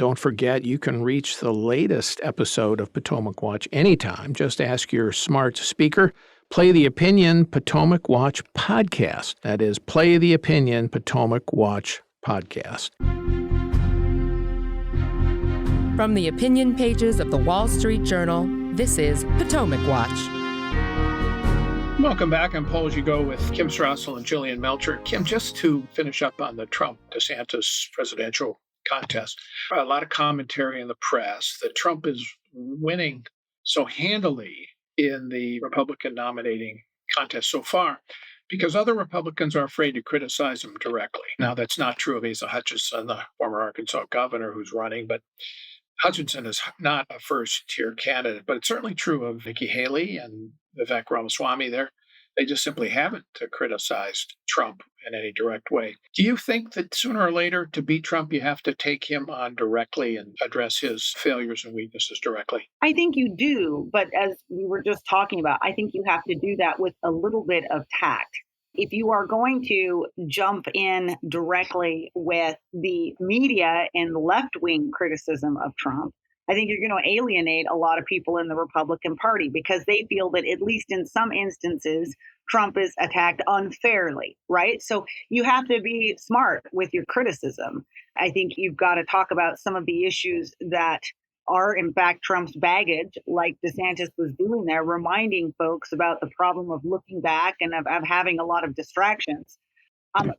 Don't forget, you can reach the latest episode of Potomac Watch anytime. Just ask your smart speaker, Play the Opinion Potomac Watch Podcast. That is, Play the Opinion Potomac Watch Podcast. From the opinion pages of the Wall Street Journal, this is Potomac Watch. Welcome back. I'm Paul Gigot with Kim Strassel and Jillian Melcher. Kim, just to finish up on the Trump-DeSantis presidential contest, a lot of commentary in the press that Trump is winning so handily in the Republican nominating contest so far because other Republicans are afraid to criticize him directly. Now, that's not true of Asa Hutchinson, the former Arkansas governor who's running, but Hutchinson is not a first-tier candidate, but it's certainly true of Nikki Haley and Vivek Ramaswamy. They just simply haven't criticized Trump in any direct way. Do you think that sooner or later, to beat Trump, you have to take him on directly and address his failures and weaknesses directly? I think you do, but as we were just talking about, I think you have to do that with a little bit of tact. If you are going to jump in directly with the media and left-wing criticism of Trump, I think you're going to alienate a lot of people in the Republican Party because they feel that at least in some instances, Trump is attacked unfairly, right? So you have to be smart with your criticism. I think you've got to talk about some of the issues that are in fact Trump's baggage, like DeSantis was doing there, reminding folks about the problem of looking back and of having a lot of distractions.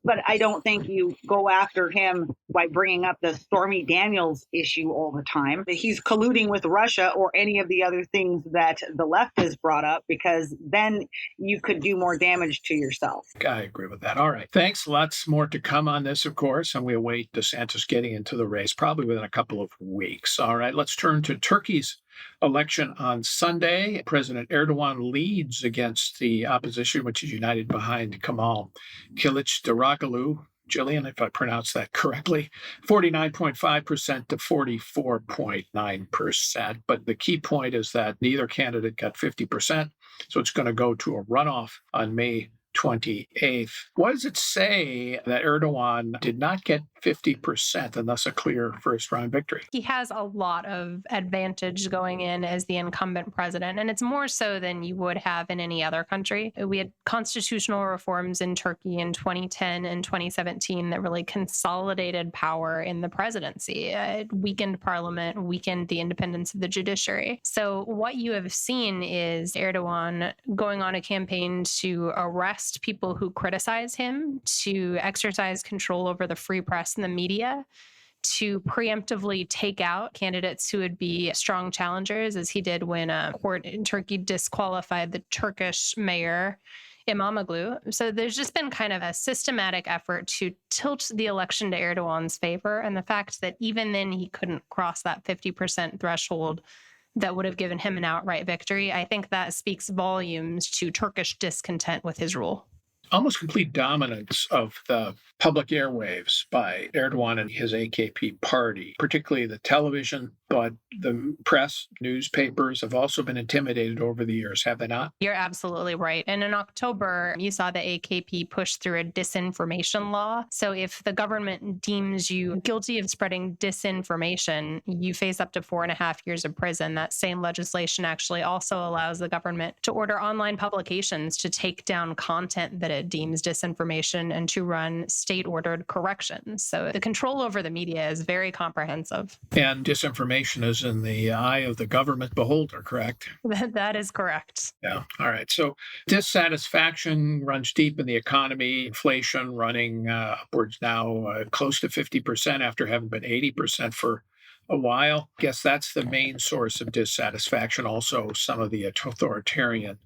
But I don't think you go after him by bringing up the Stormy Daniels issue all the time. He's colluding with Russia or any of the other things that the left has brought up, because then you could do more damage to yourself. I agree with that. All right. Thanks. Lots more to come on this, of course, and we await DeSantis getting into the race probably within a couple of weeks. All right. Let's turn to Turkey's election on Sunday. President Erdogan leads against the opposition, which is united behind Kemal Kilicdaroglu. Jillian, if I pronounced that correctly, 49.5% to 44.9%. But the key point is that neither candidate got 50%. So it's going to go to a runoff on May 28th. What does it say that Erdogan did not get 50% and thus a clear first-round victory? He has a lot of advantage going in as the incumbent president, and it's more so than you would have in any other country. We had constitutional reforms in Turkey in 2010 and 2017 that really consolidated power in the presidency. It weakened parliament, weakened the independence of the judiciary. So what you have seen is Erdogan going on a campaign to arrest people who criticize him, to exercise control over the free press and the media, to preemptively take out candidates who would be strong challengers, as he did when a court in Turkey disqualified the Turkish mayor Imamoglu. So there's just been kind of a systematic effort to tilt the election to Erdogan's favor. And the fact that even then he couldn't cross that 50% threshold that would have given him an outright victory, I think that speaks volumes to Turkish discontent with his rule. Almost complete dominance of the public airwaves by Erdogan and his AKP party, particularly the television, but the press, newspapers have also been intimidated over the years, have they not? You're absolutely right. And in October, you saw the AKP push through a disinformation law. So if the government deems you guilty of spreading disinformation, you face up to 4.5 years of prison. That same legislation actually also allows the government to order online publications to take down content that it deems disinformation and to run state-ordered corrections. So the control over the media is very comprehensive. And disinformation is in the eye of the government beholder, correct? That is correct. Yeah. All right. So dissatisfaction runs deep in the economy, inflation running upwards now close to 50% after having been 80% for a while. I guess that's the main source of dissatisfaction. Also, some of the authoritarian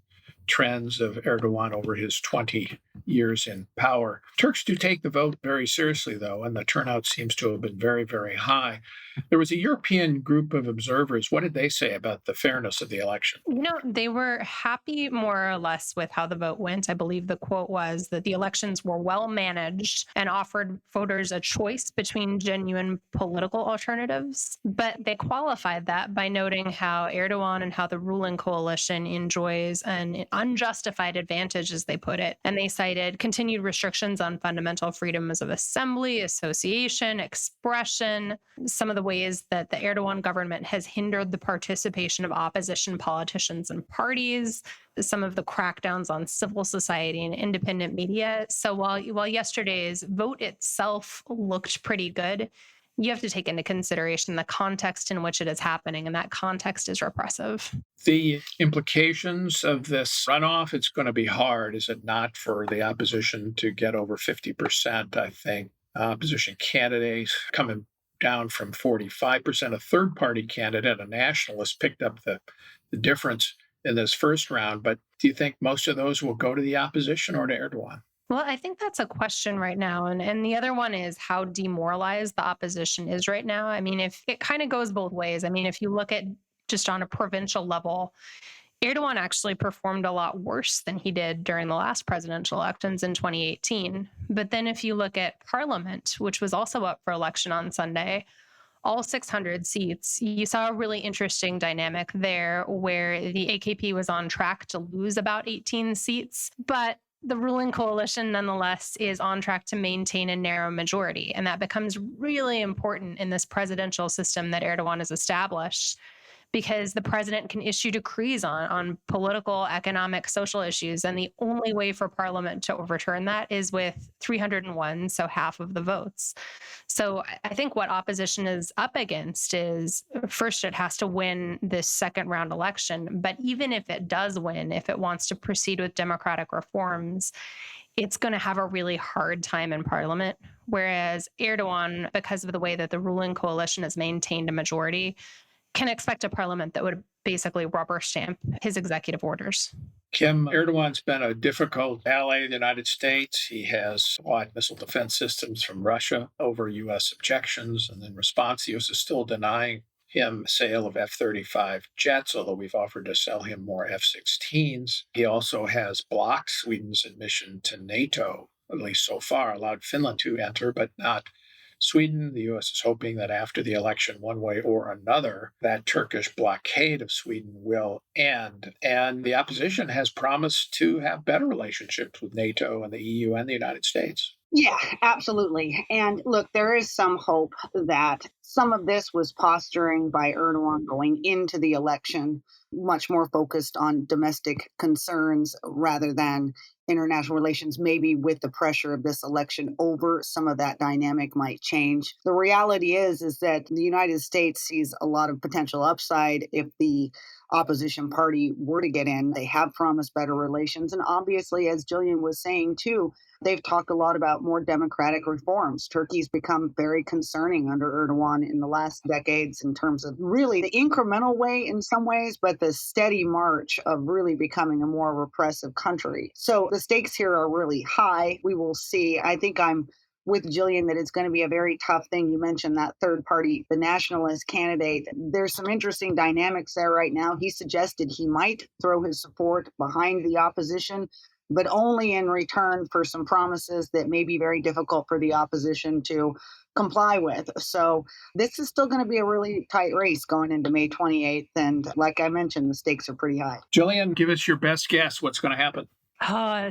trends of Erdogan over his 20 years in power. Turks do take the vote very seriously, though, and the turnout seems to have been very, very high. There was a European group of observers. What did they say about the fairness of the election? They were happy more or less with how the vote went. I believe the quote was that the elections were well managed and offered voters a choice between genuine political alternatives. But they qualified that by noting how Erdogan and how the ruling coalition enjoys an unjustified advantage, as they put it. And they cited cited continued restrictions on fundamental freedoms of assembly, association, expression, some of the ways that the Erdogan government has hindered the participation of opposition politicians and parties, some of the crackdowns on civil society and independent media. So while yesterday's vote itself looked pretty good, you have to take into consideration the context in which it is happening, and that context is repressive. The implications of this runoff, it's going to be hard, is it not, for the opposition to get over 50%, I think. Opposition candidates coming down from 45%. A third-party candidate, a nationalist, picked up the difference in this first round. But do you think most of those will go to the opposition or to Erdogan? Well, I think that's a question right now. And the other one is how demoralized the opposition is right now. I mean, if it kind of goes both ways. I mean, if you look at just on a provincial level, Erdogan actually performed a lot worse than he did during the last presidential elections in 2018. But then if you look at parliament, which was also up for election on Sunday, all 600 seats, you saw a really interesting dynamic there where the AKP was on track to lose about 18 seats. But the ruling coalition, nonetheless, is on track to maintain a narrow majority. And that becomes really important in this presidential system that Erdogan has established, because the president can issue decrees on political, economic, social issues. And the only way for parliament to overturn that is with 301, so half of the votes. So I think what opposition is up against is, first, it has to win this second round election. But even if it does win, if it wants to proceed with democratic reforms, it's going to have a really hard time in parliament. Whereas Erdogan, because of the way that the ruling coalition has maintained a majority, can expect a parliament that would basically rubber stamp his executive orders. Kim, Erdogan's been a difficult ally of the United States. He has supplied missile defense systems from Russia over U.S. objections. And in response, the U.S. is still denying him sale of F-35 jets, although we've offered to sell him more F-16s. He also has blocked Sweden's admission to NATO, at least so far, allowed Finland to enter, but not Sweden. The U.S. is hoping that after the election, one way or another, that Turkish blockade of Sweden will end. And the opposition has promised to have better relationships with NATO and the EU and the United States. Yeah, absolutely. And look, there is some hope that some of this was posturing by Erdogan going into the election, much more focused on domestic concerns rather than international relations. Maybe with the pressure of this election over, some of that dynamic might change. The reality is that the United States sees a lot of potential upside if the opposition party were to get in. They have promised better relations. And obviously, as Jillian was saying too, they've talked a lot about more democratic reforms. Turkey's become very concerning under Erdogan in the last decades in terms of really the incremental way in some ways, but the steady march of really becoming a more repressive country. So the stakes here are really high. We will see. I think I'm with Jillian that it's going to be a very tough thing. You mentioned that third party, the nationalist candidate. There's some interesting dynamics there right now. He suggested he might throw his support behind the opposition, but only in return for some promises that may be very difficult for the opposition to comply with. So this is still going to be a really tight race going into May 28th. And like I mentioned, the stakes are pretty high. Jillian, give us your best guess what's going to happen.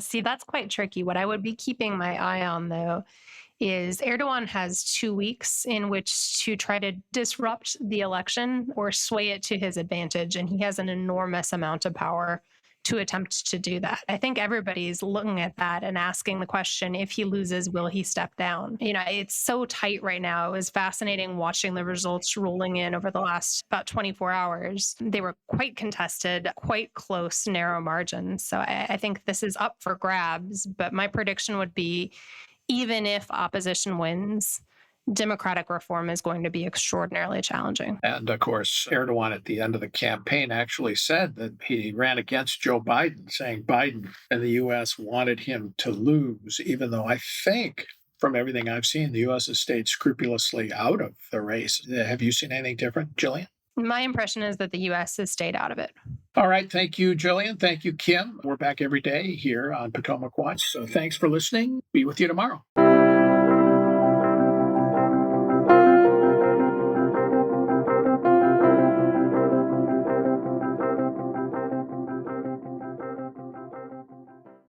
See, that's quite tricky. What I would be keeping my eye on, though, is Erdogan has 2 weeks in which to try to disrupt the election or sway it to his advantage. And he has an enormous amount of power to attempt to do that. I think everybody's looking at that and asking the question, if he loses, will he step down? You know, it's so tight right now. It was fascinating watching the results rolling in over the last about 24 hours. They were quite contested, quite close, narrow margins. So I think this is up for grabs. But my prediction would be, even if opposition wins, democratic reform is going to be extraordinarily challenging. And of course, Erdogan at the end of the campaign actually said that he ran against Joe Biden, saying Biden and the U.S. wanted him to lose, even though I think from everything I've seen, the U.S. has stayed scrupulously out of the race. Have you seen anything different, Jillian? My impression is that the U.S. has stayed out of it. All right. Thank you, Jillian. Thank you, Kim. We're back every day here on Potomac Watch. So thanks for listening. Be with you tomorrow.